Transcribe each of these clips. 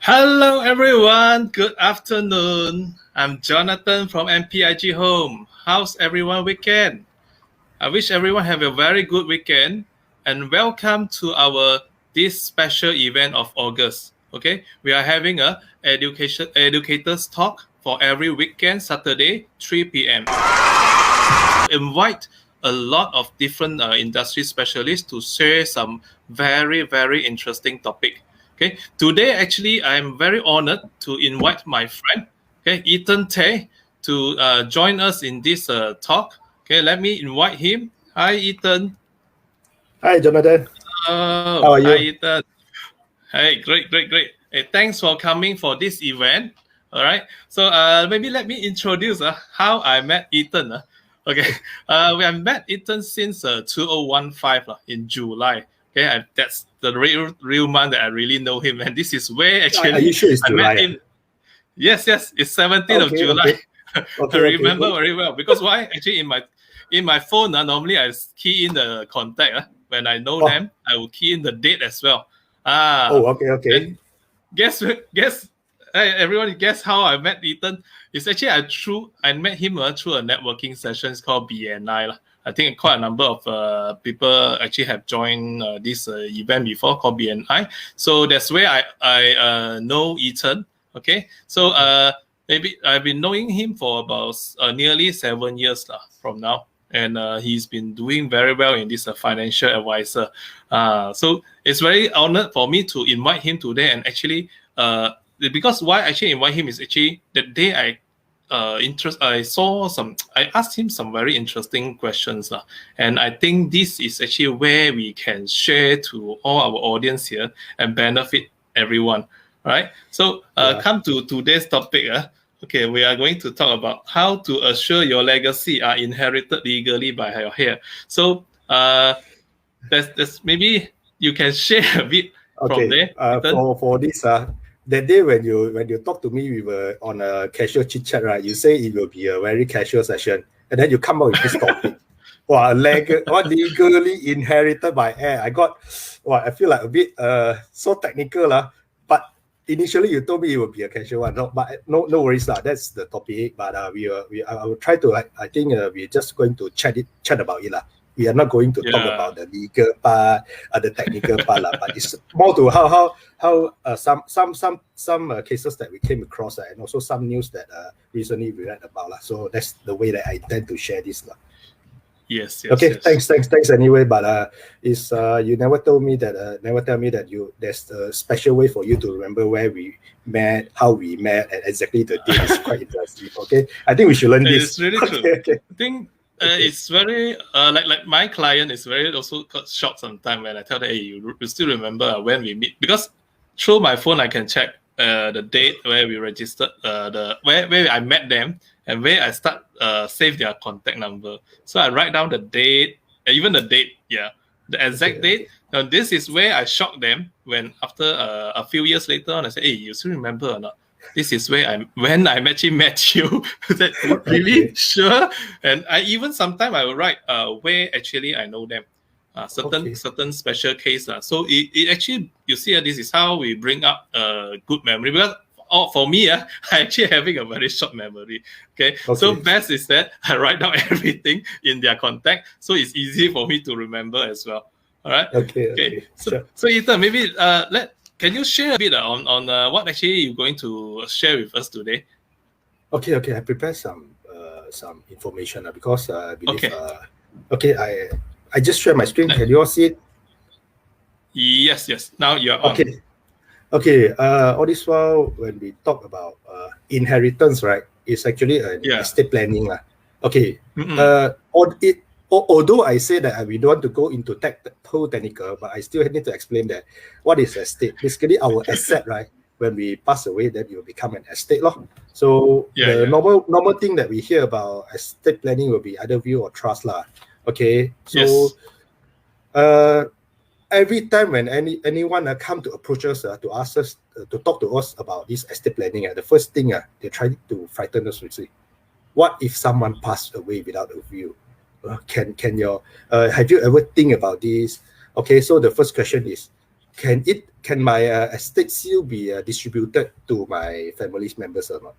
Hello everyone, good afternoon. I'm Jonathan from MPIG Home. How's everyone weekend? I wish everyone have a very good weekend and welcome to our this special event of August. Okay, we are having a educators talk for every weekend Saturday 3 p.m. Invite a lot of different industry specialists to share some very interesting topic. Okay, today actually I'm very honored to invite my friend, okay, Ethan Teh, to join us in this talk. Okay, let me invite him. Hi, Ethan. Hi, Jonathan. Oh, How are you? hi, Ethan. Hey, great. Hey, thanks for coming for this event. All right. So maybe let me introduce how I met Ethan. Okay. We have met Ethan since 2015 in July. Okay, that's the real month that I really know him, and this is where Are actually you sure it's I met July? him. Yes, it's 17th of July. I remember very well because why? Actually, in my phone, normally I key in the contact. When I know them, I will key in the date as well. Okay. And guess, hey, everyone guess how I met Ethan? It's actually I met him through a networking session. It's called BNI. I think quite a number of people actually have joined this event before called BNI. So that's where I know Ethan. Okay, so maybe I've been knowing him for about nearly 7 years from now. And he's been doing very well in this financial advisor. So it's very honored for me to invite him today. And actually, because why I actually invite him is actually the day I asked him some very interesting questions. And I think this is actually where we can share to all our audience here and benefit everyone. Right? So come to today's topic. Okay, we are going to talk about how to assure your legacy are inherited legally by your heir. So that's maybe you can share a bit from there. For this, that day when you talked to me, we were on a casual chit chat, right? You say it will be a very casual session, and then you come up with this topic. Legally inherited by heir. I feel like a bit so technical, but initially you told me it would be a casual one. No worries, that's the topic. But I will try to. I think we're just going to chat about it, We are not going to talk about the legal part, the technical part, but it's more to how some cases that we came across, and also some news that recently we read about. So that's the way that I intend to share this. Yes. Okay. Yes. Thanks anyway. But you never tell me that there's a special way for you to remember where we met, how we met, and exactly the date. Is quite interesting. Okay, I think we should learn this. It's really true. Okay. I think it's very like my client is very also shocked sometimes when I tell them, hey, you still remember when we meet, because through my phone I can check the date where we registered, where I met them, and where I start save their contact number. So I write down the date, even the date, the exact date. Now this is where I shock them when after a few years later on I say, hey, you still remember or not? This is when I actually met you. That really sure. And I even sometimes I will write where actually I know them. Certain special case. So it actually, you see, this is how we bring up good memory. Because for me, I actually having a very short memory. Okay. So best is that I write down everything in their contact, so it's easy for me to remember as well. All right. Okay. So Ethan, maybe can you share a bit on what actually you're going to share with us today? Okay. I prepared some information because I believe. I just share my screen. Can you all see it? Yes. Now you're on. Okay. All this while, when we talk about inheritance, right, it's actually an estate planning. Okay. Although I say that we don't want to go into too technical, but I still need to explain that what is estate. Basically, our asset, right? When we pass away, then it will become an estate law. So the normal thing that we hear about estate planning will be either will or trust lah. Okay. So every time when anyone come to approach us to ask us to talk to us about this estate planning, the first thing they try to frighten us with say, what if someone passed away without a will? Can your have you ever think about this? Okay, so the first question is, can my estate still be distributed to my family members or not?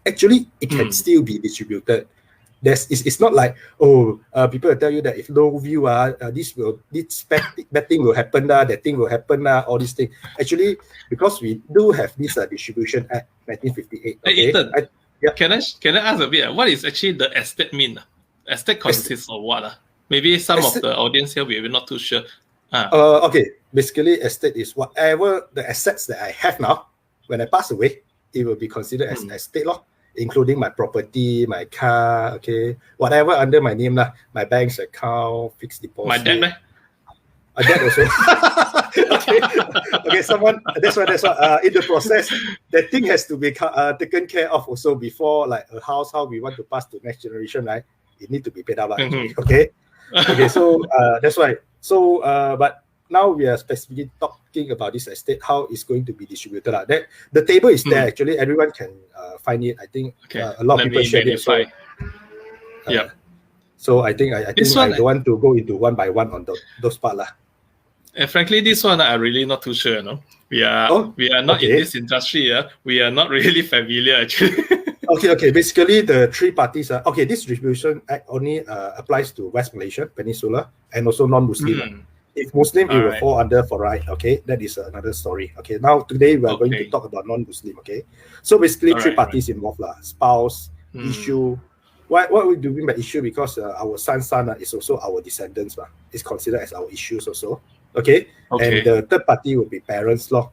Actually, it can still be distributed. It's not like people will tell you that if no view this bad thing will happen that thing will happen all these things. Actually, because we do have this Distribution Act 1958. Okay, hey, Ethan, can I ask a bit? What is actually the estate mean? Estate consists of what? Maybe some of the audience here we're not too sure. Okay, basically estate is whatever the assets that I have now. When I pass away, it will be considered as estate law, including my property, my car, okay, whatever under my name lah, my bank's account, fixed deposit. My debt, debt also. okay. Someone. That's why. In the process, that thing has to be taken care of also before, like a house, how we want to pass to next generation, right? It need to be paid up, okay. So that's why. So, but now we are specifically talking about this estate, how it's going to be distributed. That the table is there. Actually, everyone can find it. I think a lot of people share it. So, so I think I don't want to go into one by one on those parts lah. And frankly, this one I'm really not too sure. No, we are not in this industry. We are not really familiar actually. Okay. Basically, the three parties are this Distribution Act only applies to West Malaysia Peninsula and also non-Muslim. If Muslim, it will fall under Forai. Okay, that is another story. Okay, now today we are going to talk about non-Muslim. Okay, so basically three parties involved lah: spouse, issue. What we do mean by issue? Because our son is also our descendants. It's considered as our issues also. Okay, and the third party will be parents law.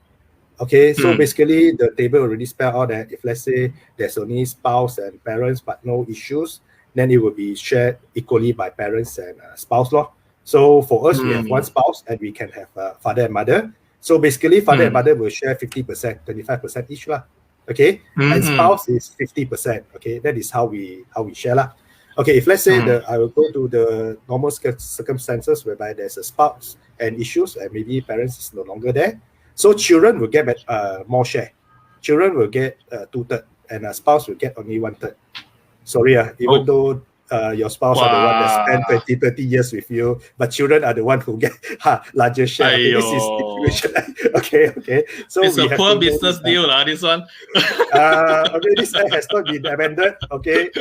Okay, so basically the table already spelled out that if let's say there's only spouse and parents but no issues, then it will be shared equally by parents and spouse law. So for us, we have one spouse and we can have father and mother. So basically, father and mother will share 50%, 25% each lah. Okay, and spouse is 50%. Okay, that is how we share lah. Okay, if let's say I will go to the normal circumstances whereby there's a spouse and issues and maybe parents is no longer there, so children will get more share. Children will get 2/3 and a spouse will get only 1/3. Sorry, even though your spouse are the one that spend 20-30 years with you, but children are the one who get larger share. Okay, this is distribution. Okay. So it's a poor business deal, this one. Okay, this act has not been amended. Okay,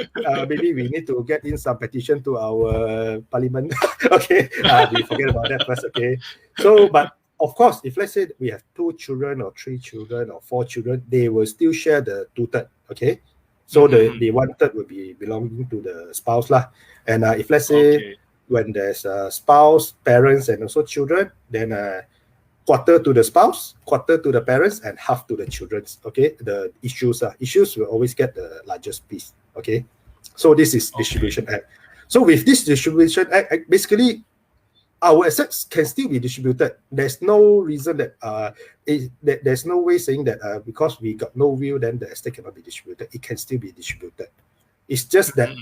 maybe we need to get in some petition to our parliament. Okay, we forget about that first. Okay, so but of course, if let's say we have 2 children or 3 children or 4 children, they will still share the 2/3. Okay. So the 1/3 will be belonging to the spouse lah. And if let's say when there's a spouse, parents, and also children, then quarter to the spouse, quarter to the parents, and half to the children. Okay, the issues will always get the largest piece. Okay, so this is Distribution Act. So with this Distribution Act, basically our assets can still be distributed. There's no reason that there's no way saying that because we got no will, then the estate cannot be distributed. It can still be distributed. It's just that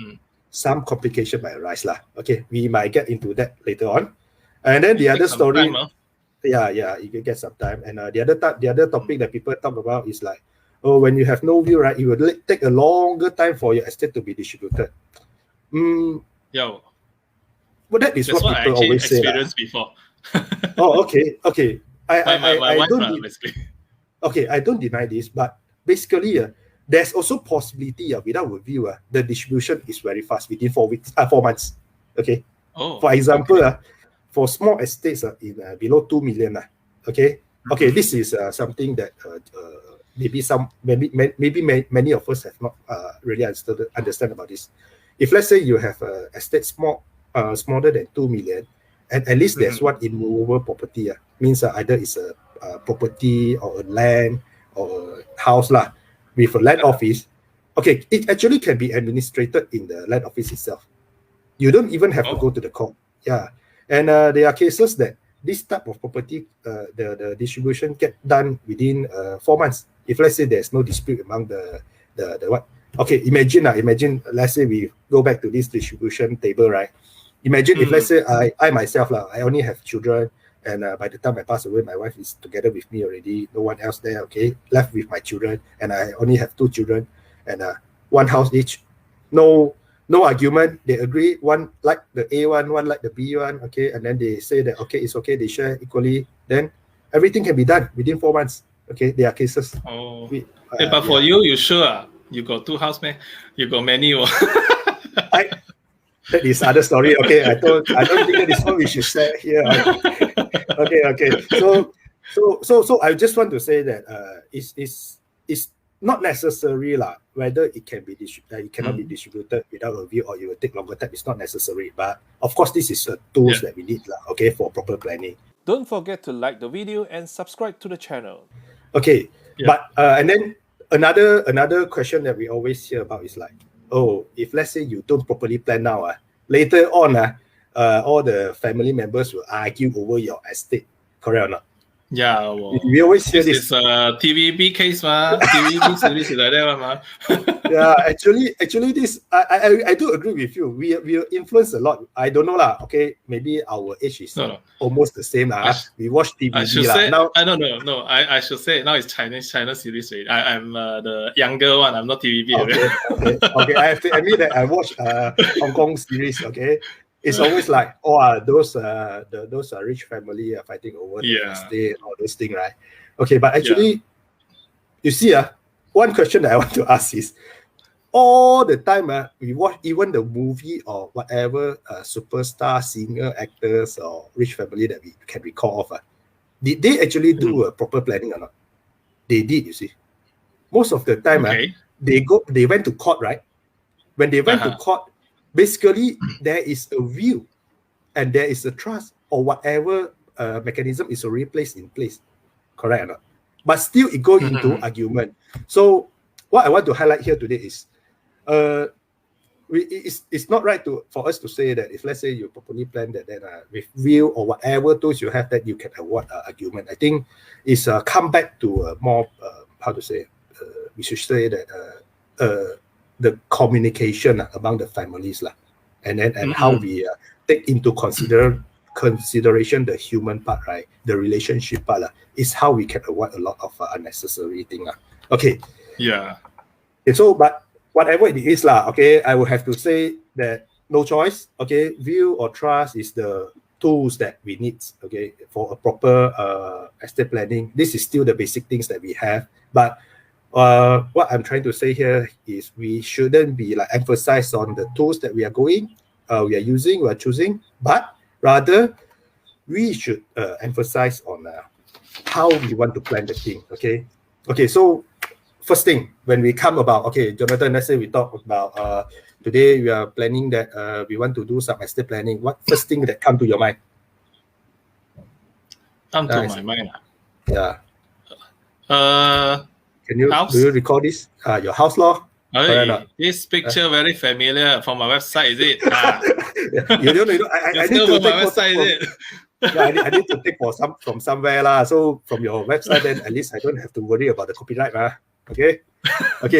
some complication might arise lah. Okay, we might get into that later on. And then the other story, you can get some time. And the other topic that people talk about is like, when you have no will, right, it will take a longer time for your estate to be distributed. Well, that is what people always say. Experienced before. Okay. I don't. Basically. Okay, I don't deny this, but basically, there's also possibility without review, the distribution is very fast within 4 months. Okay. For example, for small estates in below 2 million, okay, this is something that maybe many of us have not really understand about this. If let's say you have a estate smaller than 2 million, and at least there's one immovable property. Means either it's a property or a land or a house lah, with a land office. Okay, it actually can be administrated in the land office itself. You don't even have to go to the court. Yeah, and there are cases that this type of property, the distribution get done within 4 months. If let's say there's no dispute among the what. Okay, imagine let's say we go back to this distribution table, right? Imagine if let's say I myself I only have children, and by the time I pass away, my wife is together with me already, no one else there. Okay, left with my children, and I only have 2 children, and one house each. No argument. They agree. One like the A one like the B one. Okay, and then they say that okay, it's okay. They share equally. Then everything can be done within 4 months. Okay, there are cases. Oh, but for you sure? You got 2 house, man. You got many. That is other story. Okay, I don't think that is what we should say here. Okay. So I just want to say that it's not necessary whether it can be it cannot be distributed without a view or it will take longer time. It's not necessary, but of course this is tools that we need okay, for proper planning. Don't forget to like the video and subscribe to the channel. Okay, but and then another question that we always hear about is like, oh, if let's say you don't properly plan now, later on, all the family members will argue over your estate. Correct or not? Yeah, well, we always hear this. Is a TVB case, TVB series like that, Yeah, actually, this I do agree with you. We influence a lot. I don't know lah. Okay, maybe our age is almost the same lah. We watch TVB I should lah. say, now. No. I should say now it's China series. Right? I'm the younger one. I'm not TVB. Okay. I have to admit that I watch Hong Kong series. Okay. It's always like, those rich family are fighting over the estate, all those things, right? Okay, but actually, you see, one question that I want to ask is, all the time we watch even the movie or whatever superstar, singer, actors, or rich family that we can recall of, did they actually do a proper planning or not? They did, you see. Most of the time, they went to court, right? When they went to court, basically, there is a view and there is a trust or whatever mechanism is already placed in place. Correct or not? But still, it goes into argument. So, what I want to highlight here today is, it's not right for us to say that if let's say you properly plan that, then with view or whatever tools you have, that you can avoid argument. I think it's come back to more we should say that the communication among the families and how we take into consideration the human part, right? The relationship part is how we can avoid a lot of unnecessary thing. Okay. Yeah. Okay, so but whatever it is okay, I will have to say that no choice. Okay, view or trust is the tools that we need. Okay, for a proper estate planning. This is still the basic things that we have, but what I'm trying to say here is we shouldn't be emphasize on the tools that we are using, we are choosing, but rather we should emphasize on how we want to plan the thing. Okay. So first thing, when we come about, Jonathan, let's say we talk about today we are planning that we want to do some estate planning. What first thing that come to your mind? Come to my mind. Yeah. Do you recall this? Your house law? This picture very familiar from my website, is it? You don't know. I need to take my website, is it? Yeah, I need to take from somewhere So from your website, then at least I don't have to worry about the copyright Okay.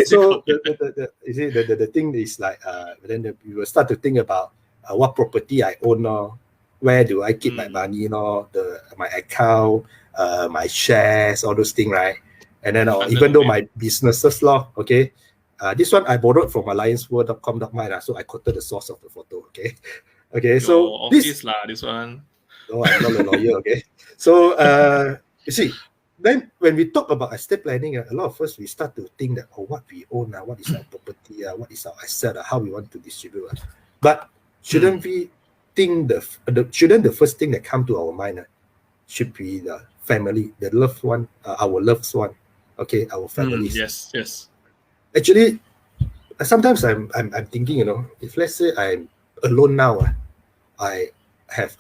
So the thing is then you will start to think about what property I own where do I keep my money my account, my shares, all those things, right? And then even though my businesses this one I borrowed from allianceworld.com.my so I quoted the source of the photo. Okay. So this one. No, I'm not a lawyer. Okay. So you see, then when we talk about estate planning, a lot of us we start to think that what we own, what is our property, what is our asset, how we want to distribute. But shouldn't we think shouldn't the first thing that come to our mind should be the family, the loved one, our loved one. Okay, our families. Yes. Actually, sometimes I'm thinking, if let's say I'm alone now, I have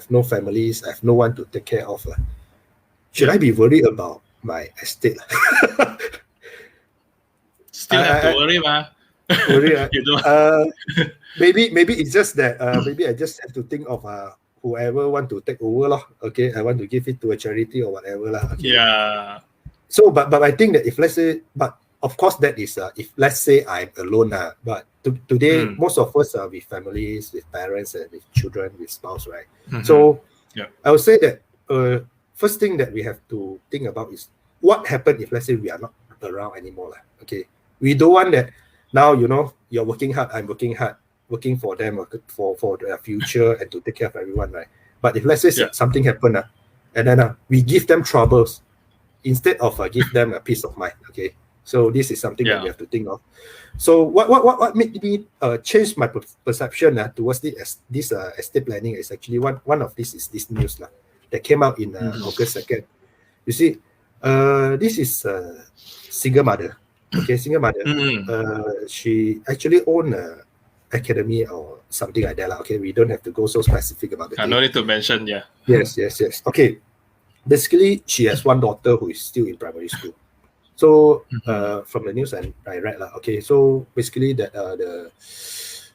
no families, I have no one to take care of. Should I be worried about my estate? Still have to worry, Worry, you don't. maybe it's just that maybe I just have to think of whoever want to take over Okay, I want to give it to a charity or whatever Okay. Yeah. So, but I think that if let's say, but of course that is if let's say I'm alone but today most of us are with families, with parents, and with children, with spouse, right? So I would say that first thing that we have to think about is what happened if let's say we are not around anymore. Okay, we don't want that now. You're working hard, I'm working hard, working for them for their future and to take care of everyone, right? But if let's say something happened, and then we give them troubles instead of give them a peace of mind. Okay, so this is something that we have to think of. So what made me change my perception towards this estate planning is actually one of this is this news that came out in August 2nd. You see, this is a single mother. Okay, single mother. She actually owned an academy or something like that. Okay, we don't have to go so specific about it. I no need to mention, yeah. Yes. Okay. Basically, she has one daughter who is still in primary school. So from the news I read, okay, so basically that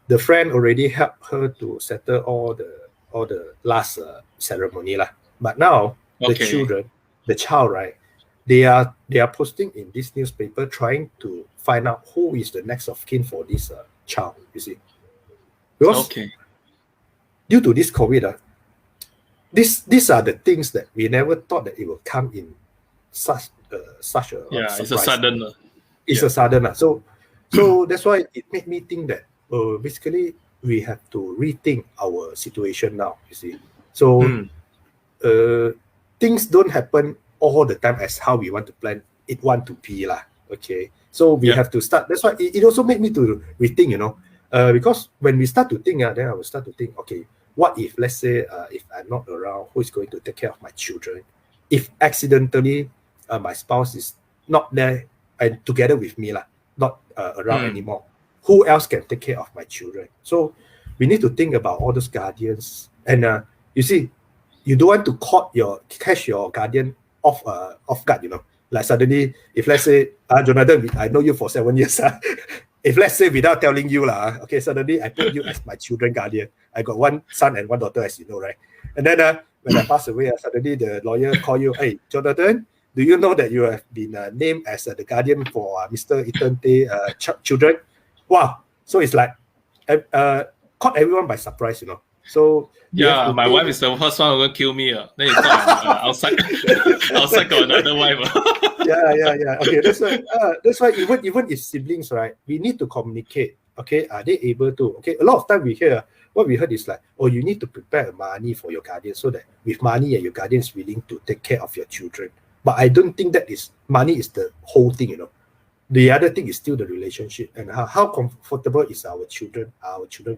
the friend already helped her to settle all the last ceremony but now the child, right, they are posting in this newspaper trying to find out who is the next of kin for this child. You see, because due to this COVID, these are the things that we never thought that it will come in such a surprise. It's a sudden. It's a sudden. So that's why it made me think that basically we have to rethink our situation now. You see, so things don't happen all the time as how we want to plan it want to be Okay, so we have to start. That's why it also made me to rethink. Because when we start to think, then I will start to think. Okay, what if, let's say, if I'm not around, who is going to take care of my children? If accidentally my spouse is not there and together with me, not around anymore, who else can take care of my children? So we need to think about all those guardians. And you see, you don't want to catch your guardian off guard, Like suddenly, if let's say, Jonathan, I know you for 7 years. If let's say without telling you, okay, suddenly I put you as my children guardian. I got one son and one daughter, as you know, right? And then when I pass away, suddenly the lawyer call you, hey, Jonathan, do you know that you have been named as the guardian for Mr. Ethan Teh children? Wow. So it's like caught everyone by surprise, So yeah, my wife is the first one who will kill me. Then you thought outside got another wife. Yeah. Okay, that's why even if siblings, right, we need to communicate. Okay, are they able to? Okay, a lot of time we hear what we heard is like, oh, you need to prepare money for your guardian so that with money your guardian is willing to take care of your children. But I don't think that money is the whole thing. The other thing is still the relationship and how comfortable is our children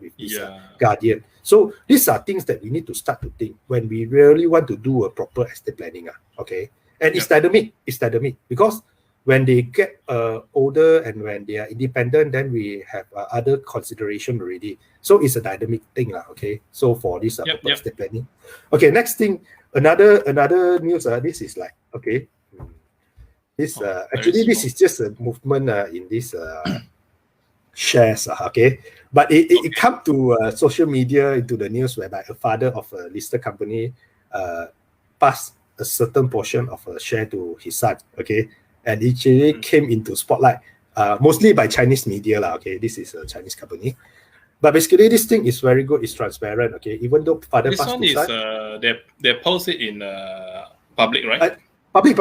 with this guardian. So these are things that we need to start to think when we really want to do a proper estate planning. Okay, and it's dynamic. It's dynamic because when they get older and when they are independent, then we have other consideration already. So it's a dynamic thing, okay. So for this proper estate planning. Okay, next thing, another news. This is like okay. This actually this is just a movement in this shares, okay, but it come to social media into the news whereby a father of a listed company passed a certain portion of a share to his son, okay, and it actually came into spotlight mostly by Chinese media, okay. This is a Chinese company, but basically this thing is very good. It's transparent, okay. Even though father passed to son, they post it in public, right? Public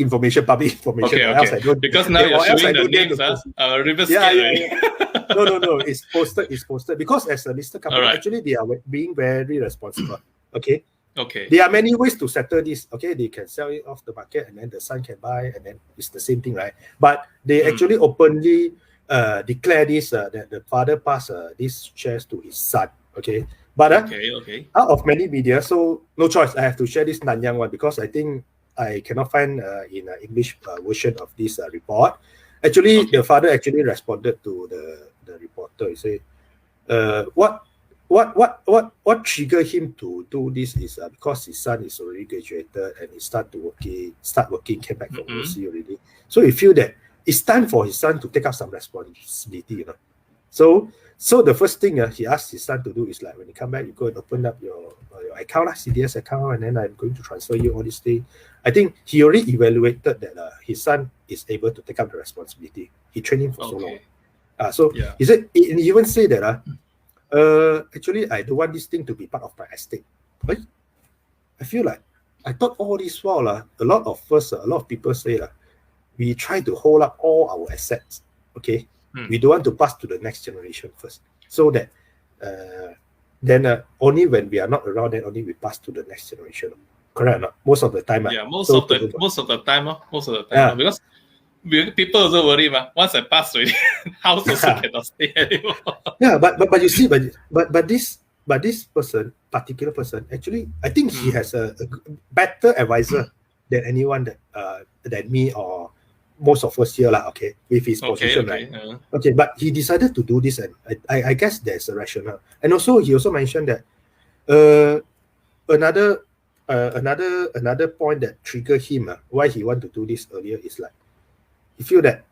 information. Okay. Because now you're showing the names, reverse No, it's posted because as a listed company, actually they are being very responsible. Okay. There are many ways to settle this. Okay, they can sell it off the market and then the son can buy and then it's the same thing, right? But they actually openly declare this that the father passed these shares to his son. Okay. But out of many media, so no choice. I have to share this Nanyang one because I think I cannot find in an English version of this report. Actually, the father actually responded to the reporter. He said, what triggered him to do this is because his son is already graduated and he start working, came back from overseas already. So he feel that it's time for his son to take up some responsibility. So the first thing he asked his son to do is like when you come back, you go and open up your account, CDS account, and then I'm going to transfer you all these things. I think he already evaluated that his son is able to take up the responsibility. He trained him for so long. He said, he even said that actually I don't want this thing to be part of my estate. But I feel like I thought all this while a lot of people say we try to hold up all our assets. Okay. We don't want to pass to the next generation first, so that then only when we are not around, then only we pass to the next generation. Correct or not? Most of the time. Yeah, most of the time, because people also worry, once I pass already, house also cannot stay anymore. Yeah, but you see, but this particular person, actually, I think he has a better advisor than anyone than me or most of us here, okay, with his position, right? Okay, but he decided to do this, and I guess there's a rationale. And also, he also mentioned that another point that triggered him why he want to do this earlier is like he feel that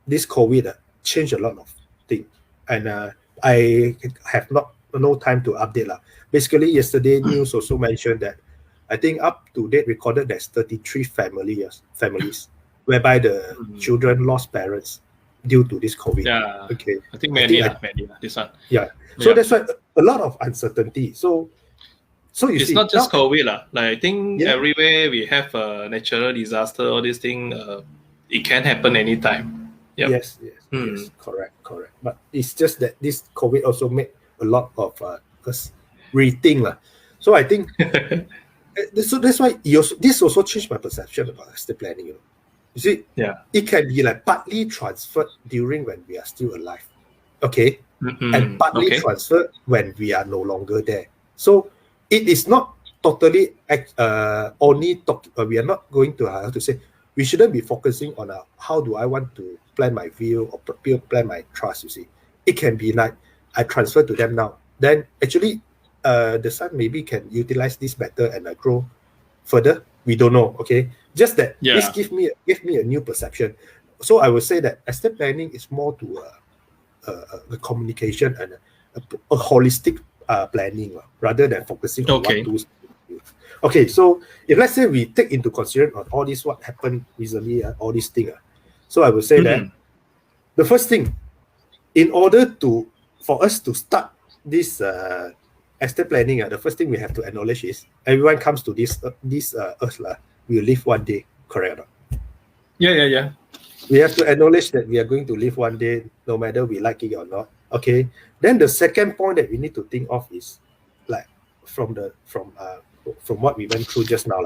this COVID changed a lot of things, and I have no time to update. Basically, yesterday news also mentioned that I think up to date recorded there's 33 families whereby the children lost parents due to this COVID. Yeah. Okay. I think many this one. Yeah. So that's why a lot of uncertainty. So you it's see, not just COVID Like I think everywhere we have a natural disaster, all these things, it can happen anytime. Yep. Yes, correct. But it's just that this COVID also made a lot of us rethink. So I think so that's why this also changed my perception about estate planning. You see, it can be like partly transferred during when we are still alive, okay, and partly transferred when we are no longer there. So it is not totally only we are not going to have to say we shouldn't be focusing on how do I want to plan my will or plan my trust. You see, it can be like I transfer to them now. Then actually, the son maybe can utilize this better and grow further. We don't know. Okay, just that this give me a new perception. So I would say that estate planning is more to a communication and a holistic planning rather than focusing on what to. Okay, so if let's say we take into consideration on all this what happened recently, all these things, so I would say that the first thing, in order for us to start this estate planning, the first thing we have to acknowledge is everyone comes to this earth, we live one day, correct or not? Yeah. We have to acknowledge that we are going to live one day, no matter we like it or not. Okay. Then the second point that we need to think of is like from what we went through just now.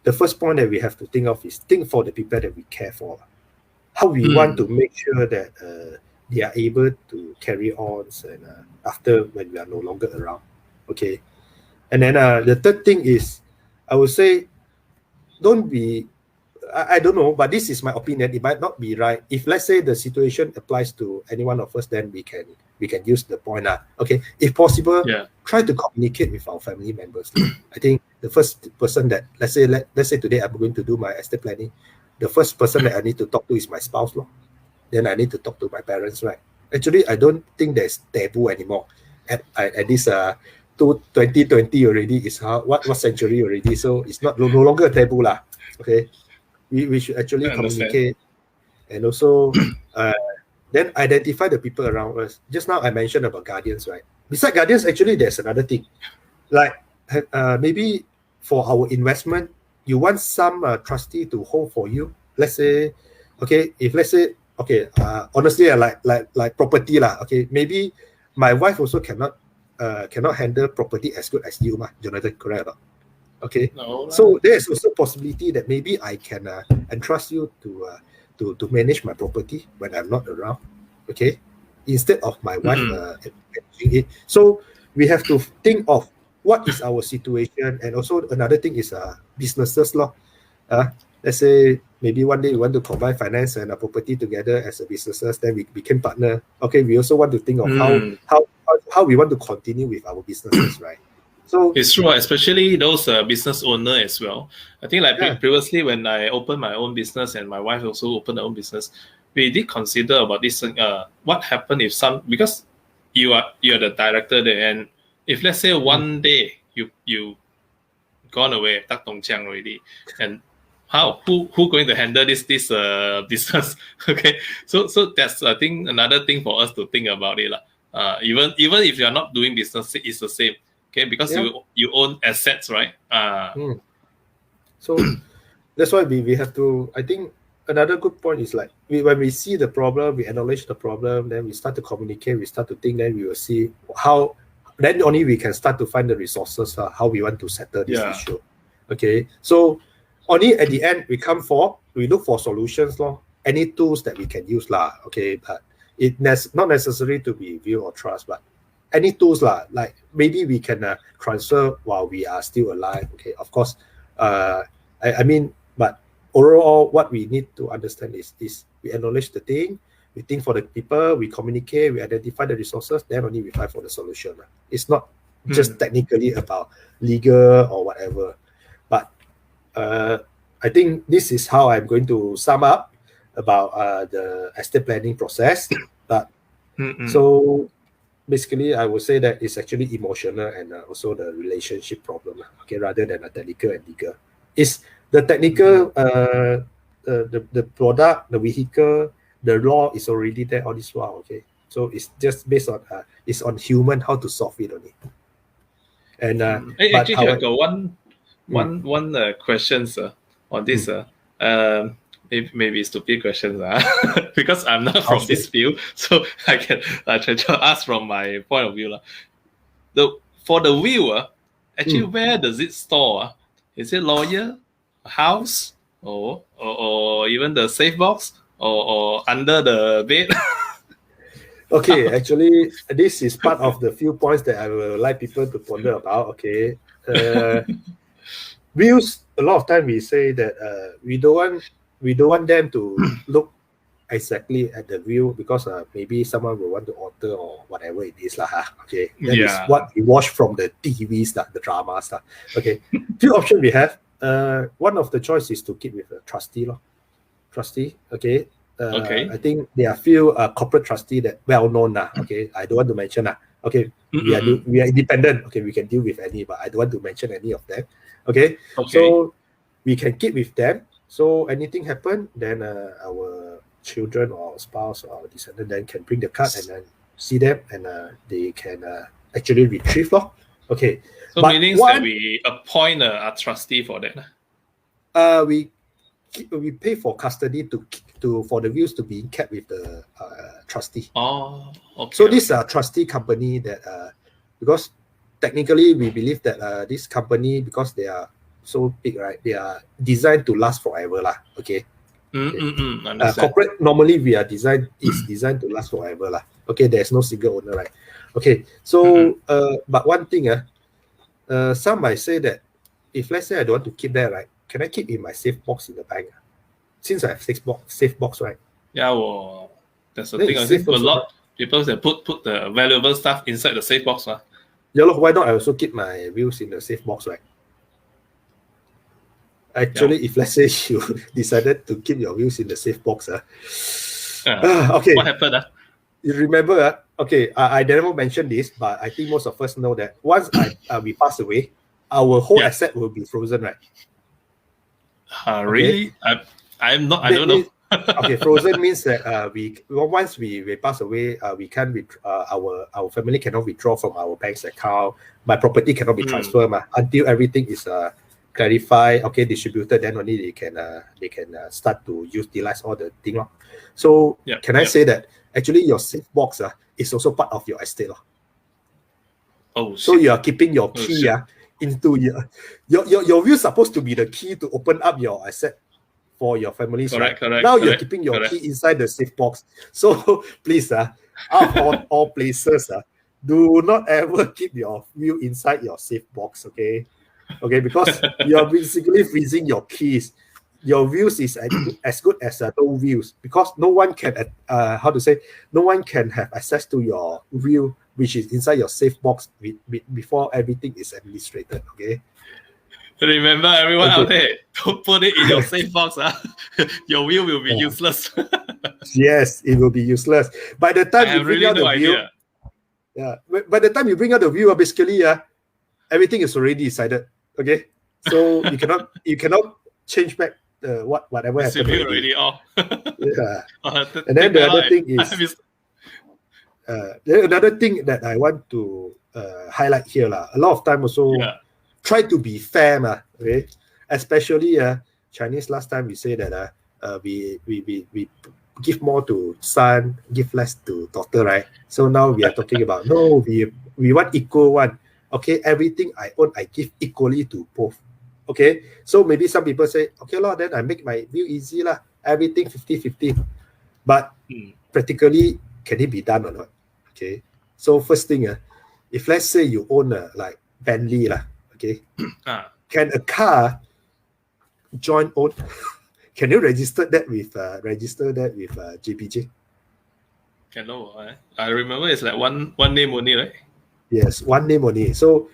The first point that we have to think of is think for the people that we care for. How we want to make sure that they are able to carry on and after when we are no longer around. Okay. And then the third thing is, I would say, don't be, I don't know, but this is my opinion. It might not be right. If let's say the situation applies to any one of us, then we can use the point. Okay. If possible, try to communicate with our family members. I think the first person that let's say today I'm going to do my estate planning, the first person that I need to talk to is my spouse. Then I need to talk to my parents, right? Actually, I don't think there's taboo anymore. At this 2020 already is what century already, so it's no longer a taboo Okay, we should actually communicate, and also then identify the people around us. Just now I mentioned about guardians, right? Besides guardians, actually there's another thing, like maybe for our investment, you want some trustee to hold for you. Let's say, okay, if let's say, okay, honestly, like property okay, maybe my wife also cannot handle property as good as you, Jonathan, correct or not? Okay, so there's also possibility that maybe I can entrust you to manage my property when I'm not around, okay, instead of my wife managing it. So we have to think of what is our situation, and also another thing is businesses let's say maybe one day we want to combine finance and property together as a businesses, then we became partner. Okay, we also want to think of how we want to continue with our businesses, right? So it's true, especially those business owner as well. I think previously when I opened my own business and my wife also opened her own business, we did consider about this. What happened if because you are the director there, and if let's say one day you gone away, tak tong chiang already, and who going to handle this business? Okay, so that's I think another thing for us to think about it even if you are not doing business, it's the same. Okay, because you own assets, right? So that's why we have to. I think another good point is like when we see the problem, we acknowledge the problem, then we start to communicate, we start to think, then we will see how. Then only we can start to find the resources how we want to settle this issue. Okay, so only at the end we look for solutions lor. Any tools that we can use lah. Okay, but not necessary to be view or trust, but any tools lah. Like maybe we can transfer while we are still alive. Okay, of course. I mean, but overall, what we need to understand is we acknowledge the thing, we think for the people, we communicate, we identify the resources, then only we find for the solution. It's not just technically about legal or whatever. But I think this is how I'm going to sum up about the estate planning process. But so basically, I would say that it's actually emotional and also the relationship problem, okay, rather than a technical and legal. It's the technical, the product, the vehicle, the law is already there all this while, okay. So it's just based on it's on human how to solve it only. And actually, I got one questions on this. Maybe stupid questions because I'm not from this field, so I can ask from my point of view. For the viewer, actually, where does it store? Is it lawyer, house, or even the safe box, or under the bed? Okay, actually, this is part of the few points that I would like people to ponder about. Okay, views. A lot of time we say that we don't want them to look exactly at the view because maybe someone will want to alter or whatever it is lah. Okay, that is what we watch from the TVs, the dramas. Okay, few options we have. One of the choice is to keep with a trustee. Trustee, okay. I think there are few corporate trustee that well known. Okay, I don't want to mention. Okay, we are independent. Okay, we can deal with any, but I don't want to mention any of them. Okay. So we can keep with them. So anything happen, then our children or spouse or descendant then can bring the card and then see them, and they can actually retrieve. Okay. So meaning that we appoint a trustee for that. We pay for custody for the views to be kept with the trustee. Oh, okay. So this trustee company that because technically we believe that this company, because they are so big, right? They are designed to last forever, lah. Okay. Corporate normally is designed to last forever, lah. Okay. There's no single owner, right? Okay. So but one thing, some might say that if let's say I don't want to keep that, right? Can I keep in my safe box in the bank? Since I have safe box, right? Yeah, well, that's the thing. I think a lot of people that put the valuable stuff inside the safe box. Yeah, look, why not I also keep my views in the safe box, right? Actually, if let's say you decided to keep your views in the safe box, okay. What happened? You remember? Okay, I never mentioned this, but I think most of us know that once we pass away, our whole asset will be frozen, right? Really? I'm not. I don't know. Okay, frozen means that once we pass away, we can't our family cannot withdraw from our bank's account. My property cannot be transferred until everything is clarified. Okay, distributed. Then only they can start to utilize all the thing. So can I say that actually your safe box is also part of your estate? Oh, so you are keeping your key into your view supposed to be the key to open up your asset for your families. Correct. Now you're keeping your key inside the safe box. So please, out of all places, do not ever keep your view inside your safe box. Okay, because you're basically freezing your keys. Your views is as good as no views, because no one can no one can have access to your view which is inside your safe box before everything is administrated. Okay. Remember, everyone out there, don't put it in your safe box. Your view will be useless. Yes, it will be useless. By the time you bring out the view, by the time you bring out the view, basically, everything is already decided. Okay, so you cannot change back whatever happened. It's already off. And then the other thing is. Another thing that I want to highlight here, a lot of time also try to be fair, okay? Especially Chinese last time we say that we give more to son, give less to daughter, right? So now we are talking about no, we want equal one. Okay, everything I own, I give equally to both. Okay, so maybe some people say, okay, lah, then I make my view easy lah, everything 50-50. But practically, can it be done or not? Okay, so first thing, if let's say you own like Bentley lah, okay, can a car joint own? Can you register that with JPJ? Cannot. I remember it's like one name only, right? Yes, one name only. So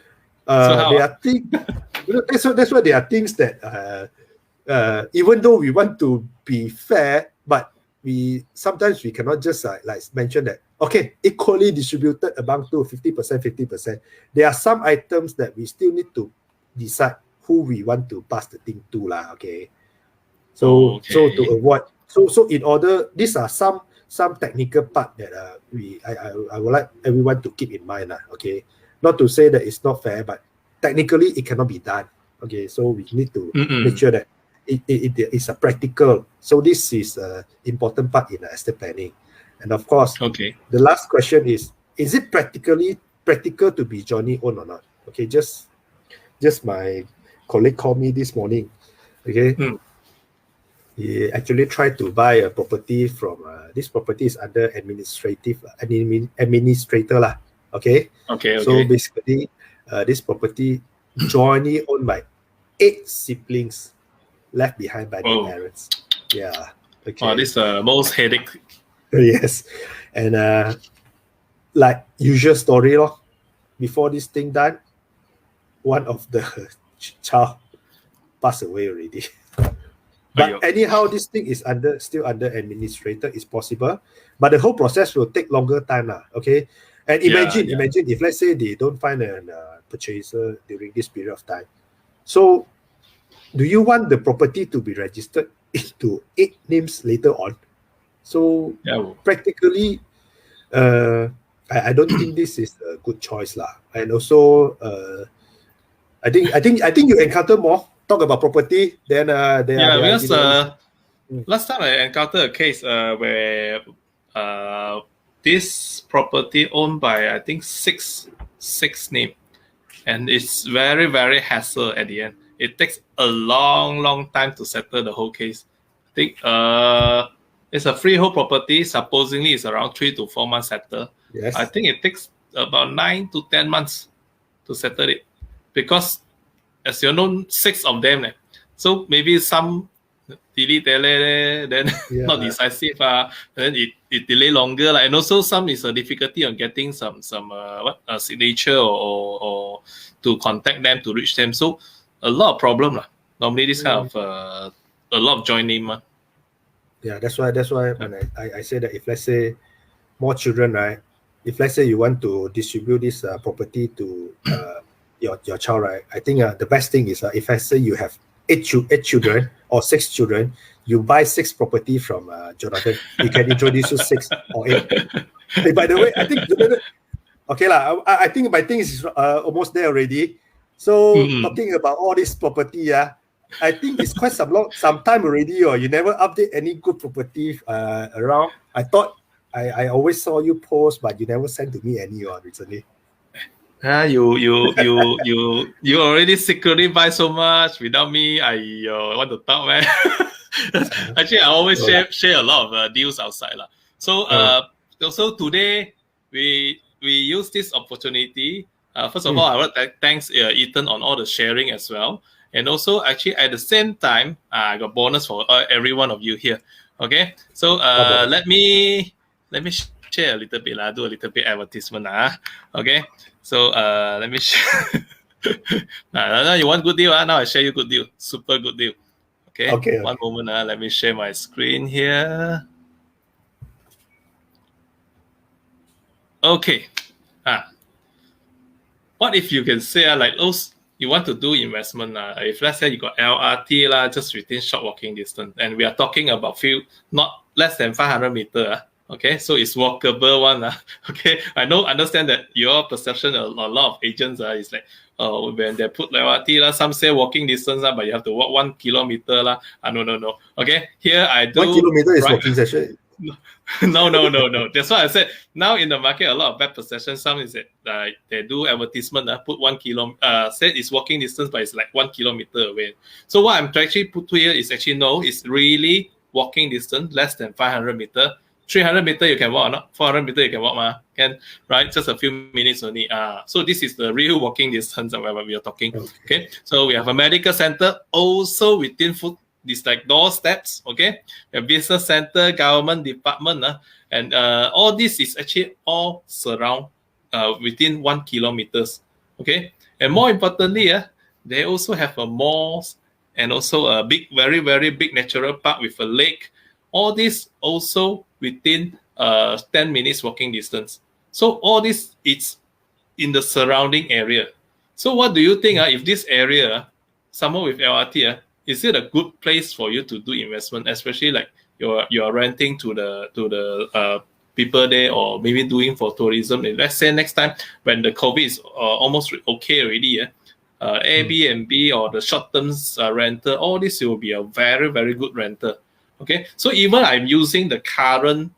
there are things. That's why there are things that even though we want to be fair, but sometimes we cannot just like mention that, okay, equally distributed among 50%, 50%. There are some items that we still need to decide who we want to pass the thing to lah. Okay, so to avoid, so in order, these are some technical part that I would like everyone to keep in mind lah. Okay, not to say that it's not fair, but technically it cannot be done. Okay, so we need to make sure that it is a practical. So this is an important part in estate planning. And of course, the last question is it practical to be jointly owned or not? Okay, just my colleague called me this morning. Okay, he actually tried to buy a property from this property is under administrator lah. Okay, so basically this property jointly owned by 8 siblings left behind by their parents. Yeah. Okay. Oh, this is the most headache. Yes. And like usual story lor, before this thing done, one of the child passed away already. But anyhow, this thing is still under administrator. It's possible, but the whole process will take longer time lah. Okay, and imagine if let's say they don't find a purchaser during this period of time. So, do you want the property to be registered into 8 names later on? So practically, I don't think this is a good choice lah. And also, I think you encounter more. Talk about property, then because last time I encountered a case where this property owned by I think six name, and it's very, very hassle at the end. It takes a long time to settle the whole case. I think it's a freehold property. Supposedly it's around 3 to 4 months settle. Yes. I think it takes about 9 to 10 months to settle it, because as you know, 6 of them. So maybe some delay, then not decisive. Then it delay longer. And also some is a difficulty on getting some signature or to contact them, to reach them. So a lot of problem. Normally this kind of a lot of joint name. Yeah, that's why when I say that if let's say more children, right? If let's say you want to distribute this property to your child, right? I think the best thing is if I say you have 8 children or 6 children, you buy 6 property from Jonathan. He can introduce you 6 or 8. Hey, by the way, I think okay lah. I think my thing is almost there already. So talking about all this property, I think it's quite some time already. Or you never update any good property around. I thought I always saw you post, but you never sent to me any recently. You already secretly buy so much without me. I want to talk, man. Actually, I always share a lot of deals outside. So also today we use this opportunity. First of all, I want to thanks Ethan on all the sharing as well. And also, actually, at the same time, I got bonus for every one of you here. Okay, so let me share a little bit. Do a little bit advertisement. Okay. So let me share. Now you want good deal? Now I share you good deal. Super good deal. Okay. One moment. Let me share my screen here. Okay. What if you can say like those you want to do investment? If let's say you got LRT just within short walking distance, and we are talking about not less than 500 meters. Okay, so it's walkable one. Okay, understand that your perception, a lot of agents is like, when they put LRT, some say walking distance, but you have to walk 1 kilometer. No. Okay, here I do. 1 kilometer is walking session. No. That's why I said now in the market a lot of bad perception. Some is that they do advertisement, put 1 kilo, say it's walking distance, but it's like 1 kilometer away. So what I'm actually put here is actually no, it's really walking distance, less than 500 meter. 300 meter you can walk or not? 400 meter you can walk, can, right? Just a few minutes only. So this is the real walking distance of what we are talking. Okay. So we have a medical center also within foot. These like doorsteps, okay? A business center, government department, and all this is actually all surround within 1 kilometers, okay? And more importantly, they also have a malls and also a big, very, very big natural park with a lake. All this also within 10 minutes walking distance. So all this it's in the surrounding area. So what do you think if this area, somewhere with LRT, is it a good place for you to do investment, especially like you're renting to the people there, or maybe doing for tourism? And let's say next time when the COVID is almost okay already, Airbnb or the short-term rental, all this will be a very, very good rental. Okay, so even I'm using the current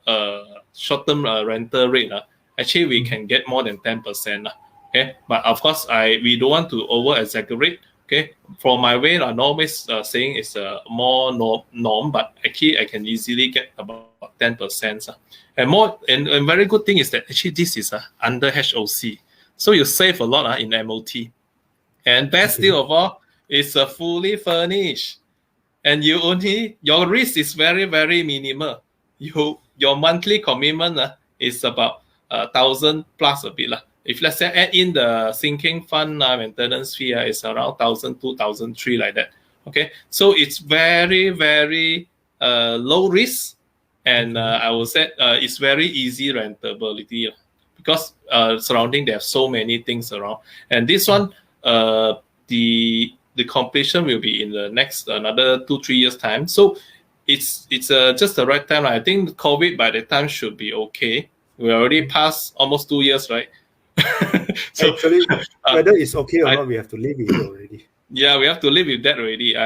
short-term rental rate, actually we can get more than 10%. Okay, but of course we don't want to over-exaggerate. Okay, for my way, I'm always saying it's a more norm, but actually I can easily get about 10%. And very good thing is that actually this is under HOC, so you save a lot in MOT. And best deal of all, it's fully furnished. And your risk is very, very minimal. Your monthly commitment is about 1,000 plus a bit. If let's say add in the sinking fund maintenance fee, it's around 1,000, 2,003 like that. Okay, so it's very, very low risk, and I would say it's very easy rentability because surrounding there are so many things around. And this one, the completion will be in the next another 2-3 years time. So it's just the right time. I think COVID by the time should be okay. We already passed almost 2 years, right? So actually, whether it's okay or not, we have to live with it already. Yeah, we have to live with that already.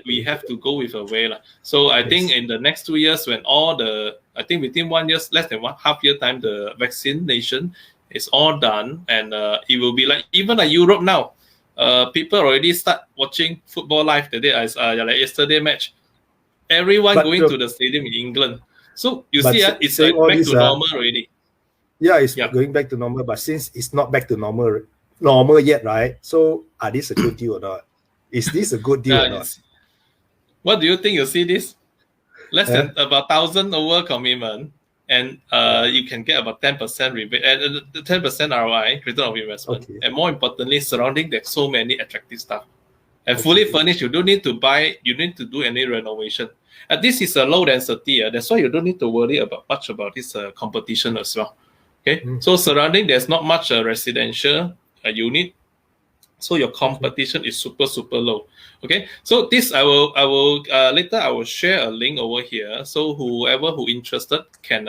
We have to go with a way. So I think in the next 2 years, when I think within 1 year, less than 1.5 year time, the vaccination is all done, and it will be like even like Europe now. People already start watching football live today, as like yesterday match. Everyone going to the stadium in England. So you see, it's like back to normal already. Yeah, it's going back to normal, but since it's not back to normal yet, right? So are this a good deal or not? Is this a good deal or not? What do you think? You see this? Less than about 1,000 over commitment, and you can get about 10% rebate and 10% ROI, return of investment. Okay. And more importantly, surrounding there's so many attractive stuff. And fully furnished, you don't need to buy, you don't need to do any renovation. And this is a low density. That's why you don't need to worry much about this competition as well. Okay, so surrounding there's not much residential unit, so your competition is super low. Okay, so this I will later I will share a link over here, so whoever who interested can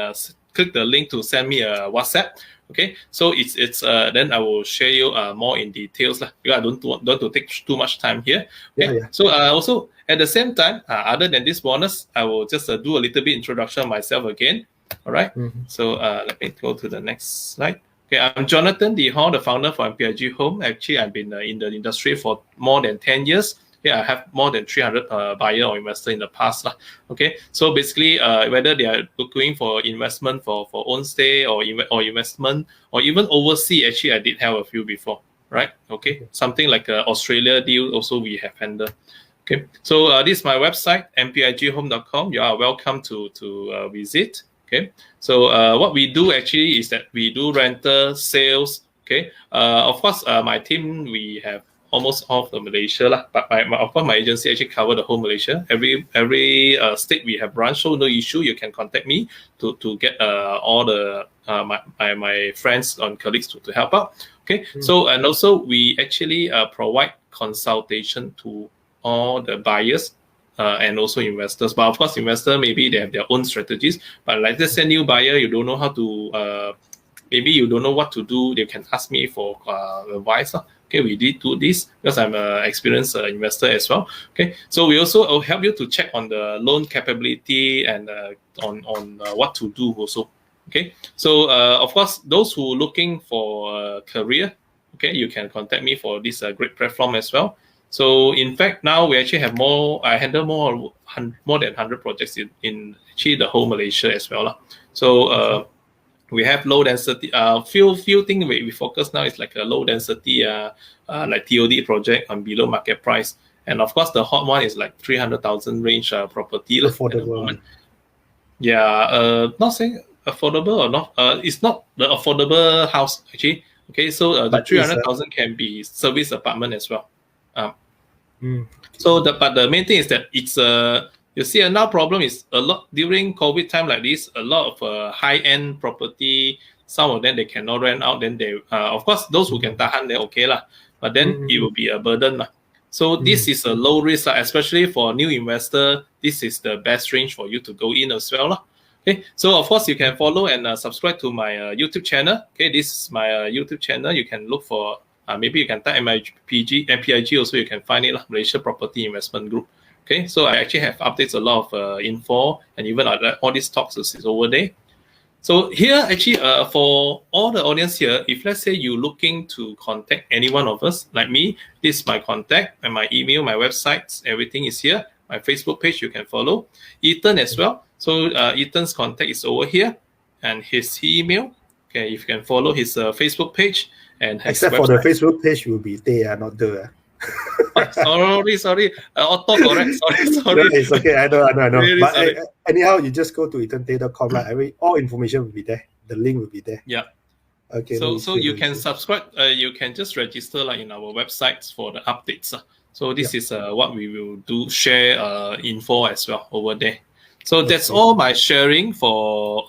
click the link to send me a WhatsApp. Okay, so it's then I will share you more in details because I don't want to take too much time here. Okay, so also at the same time, other than this bonus, I will just do a little bit introduction myself again. All right. So let me go to the next slide. Okay, I'm Jonathan Teh, the founder for MPIG Home. Actually, I've been in the industry for more than 10 years. Yeah, I have more than 300 buyer or investor in the past. Okay, so basically, whether they are looking for investment for own stay or investment or even overseas, actually, I did have a few before. Right. Okay, something like Australia deal also we have handled. Okay, so this is my website, mpighome.com. You are welcome to visit. Okay, so what we do actually is that we do rental sales. Okay, of course, my team, we have almost all of the Malaysia, but of course my agency actually cover the whole Malaysia. Every state we have branch, so no issue. You can contact me to get all the my friends and colleagues to help out. Okay, so and also we actually provide consultation to all the buyers. And also investors, but of course, investor maybe they have their own strategies. But like let's say new buyer, you don't know how to, maybe you don't know what to do. They can ask me for advice. Okay, we did do this because I'm an experienced investor as well. Okay, so we also help you to check on the loan capability and on what to do also. Okay, so of course, those who looking for a career, okay, you can contact me for this great platform as well. So in fact, now we actually have more. I handle more than 100 projects in actually the whole Malaysia as well. So we have low density. Few things we focus now is like a low density, like TOD project on below market price, and of course the hot one is like 300,000 range property at the moment. Yeah, not saying affordable or not. It's not the affordable house actually. Okay, so the 300,000 can be service apartment as well. So but the main thing is that it's you see another problem is a lot during COVID time like this, a lot of high end property, some of them they cannot rent out, then they of course those who can tahan then okay lah, but then it will be a burden lah. So this is a low risk especially for new investor. This is the best range for you to go in as well lah. Okay, so of course you can follow and subscribe to my YouTube channel. Okay, this is my YouTube channel. You can look for maybe you can type MPIG also, you can find it, Malaysia Property Investment Group. Okay, so I actually have updates a lot of info, and even all these talks is over there. So here actually for all the audience here, if let's say you're looking to contact any one of us, like me, this is my contact and my email, my websites, everything is here. My Facebook page you can follow. Ethan as well. So Ethan's contact is over here, and his email. Okay, if you can follow his Facebook page and except for the Facebook page will be there, not the. Sorry. Autocorrect. Sorry. No, it's okay. I know. Really but anyhow, you just go to EthanTeh.com. Right? All information will be there. The link will be there. Yeah. Okay. So you can subscribe. You can just register like in our websites for the updates. So this is what we will do. Share info as well over there. So that's all my sharing for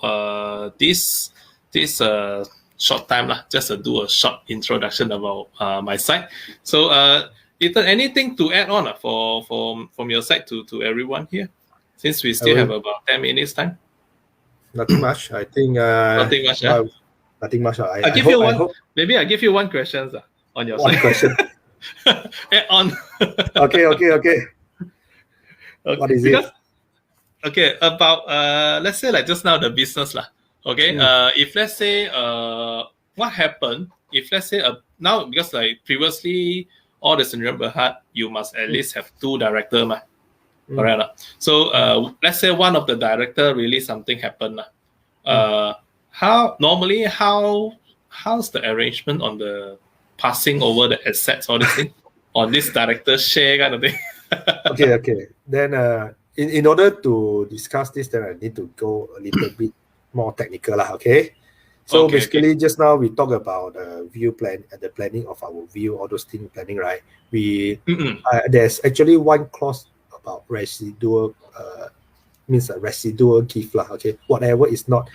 this short time lah. Just to do a short introduction about my site. So Ethan, anything to add on from your side to everyone here? Since we still have about 10 minutes time. Nothing much. I think. Nothing much. Nothing much. I give you one. Maybe I give you one question on your side. One question. Add on. Okay. What is it? Okay, about let's say like just now the business lah. Okay, if let's say what happened if let's say now because like previously all the Sdn Bhd you must at least have 2 director ma. Correct lah. So let's say one of the director really something happened lah. How's the arrangement on the passing over the assets all this thing on this director share kind of thing? Okay. Then in order to discuss this, then I need to go a little bit more technical lah. Okay. So basically, just now we talk about view plan and the planning of our view, all those things planning, right? There's actually one clause about residual, means a residual gift lah. Okay, whatever is not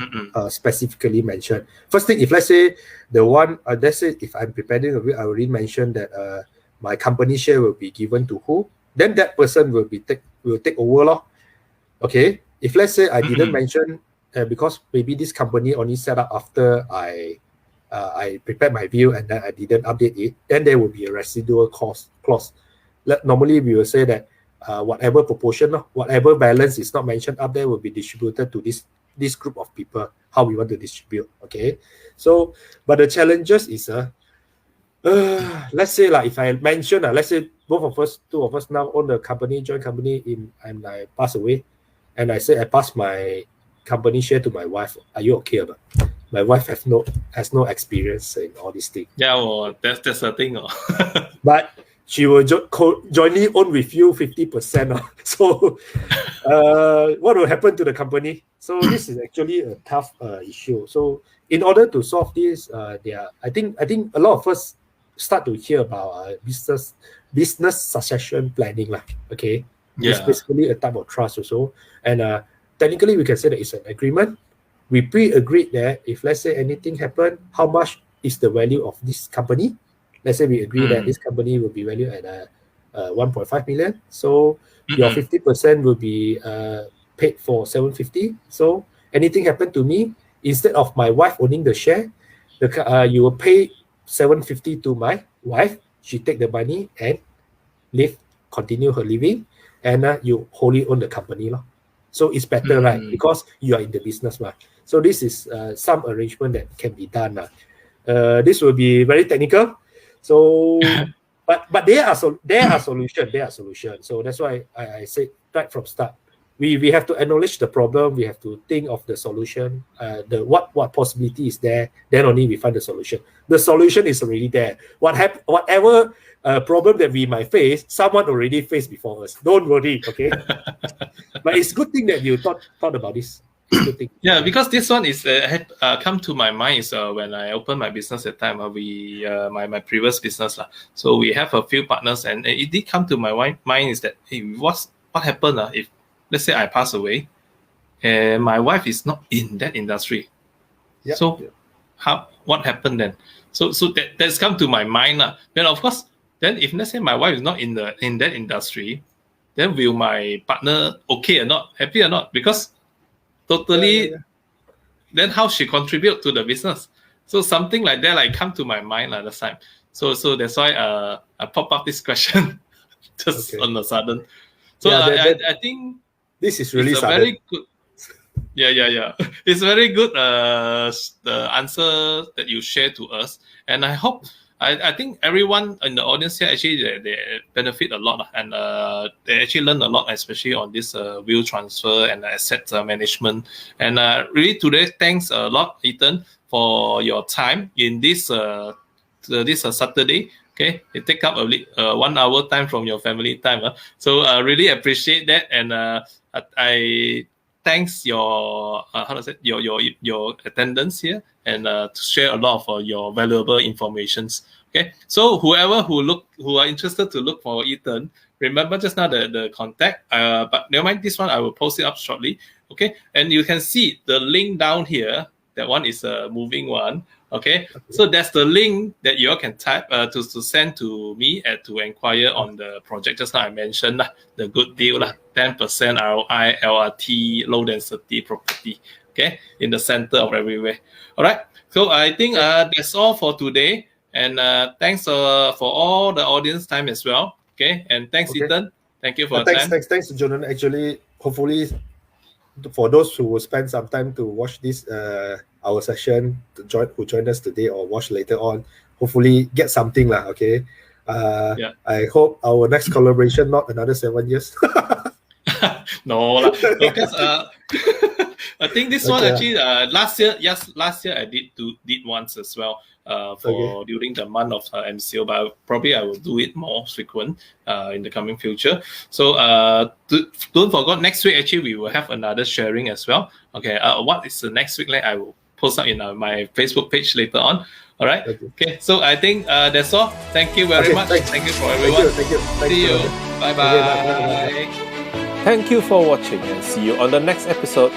specifically mentioned. First thing, if let's say the one, let's say if I'm preparing a view, I already mentioned that my company share will be given to who, then that person will take over lah. Okay, if let's say I didn't mention. Because maybe this company only set up after I prepared my view and then I didn't update it, then there will be a residual cost clause. Normally, we will say that whatever proportion, whatever balance is not mentioned up there will be distributed to this group of people, how we want to distribute. Okay, so but the challenges is let's say like if I mention let's say two of us now own the company, joint company and I pass away, and I say I pass my company share to my wife. Are you okay about? My wife has no experience in all these things. Yeah, well, that's the thing. But she will jointly own with you 50%. So what will happen to the company? So this is actually a tough issue. So in order to solve this, I think a lot of us start to hear about business succession planning lah. Okay, it's basically a type of trust also, and technically, we can say that it's an agreement. We pre-agreed that if let's say anything happen, how much is the value of this company? Let's say we agree that this company will be valued at 1.5 million. So your 50% will be paid for 750. So anything happen to me, instead of my wife owning the share, you will pay 750 to my wife, she take the money and continue her living, and you wholly own the company. So it's better, right? Because you are in the business. So this is some arrangement that can be done. This will be very technical. So, but there are solutions. So that's why I said right from start, we have to acknowledge the problem. We have to think of the solution. What possibility is there? Then only we find the solution. The solution is already there. Whatever problem that we might face, someone already faced before us. Don't worry, okay? But it's a good thing that you thought about this. Good thing. Yeah, because this one is had come to my mind is when I opened my business at the time. My previous business So we have a few partners, and it did come to my mind is that hey, what happened if let's say I pass away, and my wife is not in that industry. Yep. So what happened then? So that's come to my mind Then of course, then if let's say my wife is not in that industry, then will my partner okay or not, happy or not? Because totally, then how she contribute to the business? So something like that come to my mind at the time. So that's why I pop up this question just on the sudden. So I think this is really very good. Yeah. It's very good the answer that you share to us, and I hope I think everyone in the audience here actually they benefit a lot, and they actually learn a lot, especially on this will transfer and asset management. And really today, thanks a lot, Ethan, for your time in this Saturday. Okay, it take up a 1 hour time from your family time. So I really appreciate that, and I thanks your your attendance here, and to share a lot of your valuable informations. Okay, so whoever who are interested to look for Ethan, remember just now the contact. But never mind, this one I will post it up shortly. Okay, and you can see the link down here. That one is a moving one. Okay, so that's the link that you all can type to send to me to inquire on the project. Just now I mentioned the good deal 10% ROI, LRT, low density property. Okay, in the center of everywhere. All right. So I think that's all for today, and thanks for all the audience time as well. Okay, and thanks Ethan. Thank you for your time. Thanks, Jonathan. Actually, hopefully, for those who will spend some time to watch this our session, who joined us today or watch later on, hopefully get something okay. I hope our next collaboration not another 7 years. No, because I think this one actually last year I did once as well during the month of MCO, but probably I will do it more frequent in the coming future. So don't forget, next week actually we will have another sharing as well. Okay, what is the next week I will post up in my Facebook page later on. All right. Okay. So I think that's all. Thank you very much. Thanks. Thank you for everyone. Thank you. See you. Bye bye. Thank you for watching, and see you on the next episode.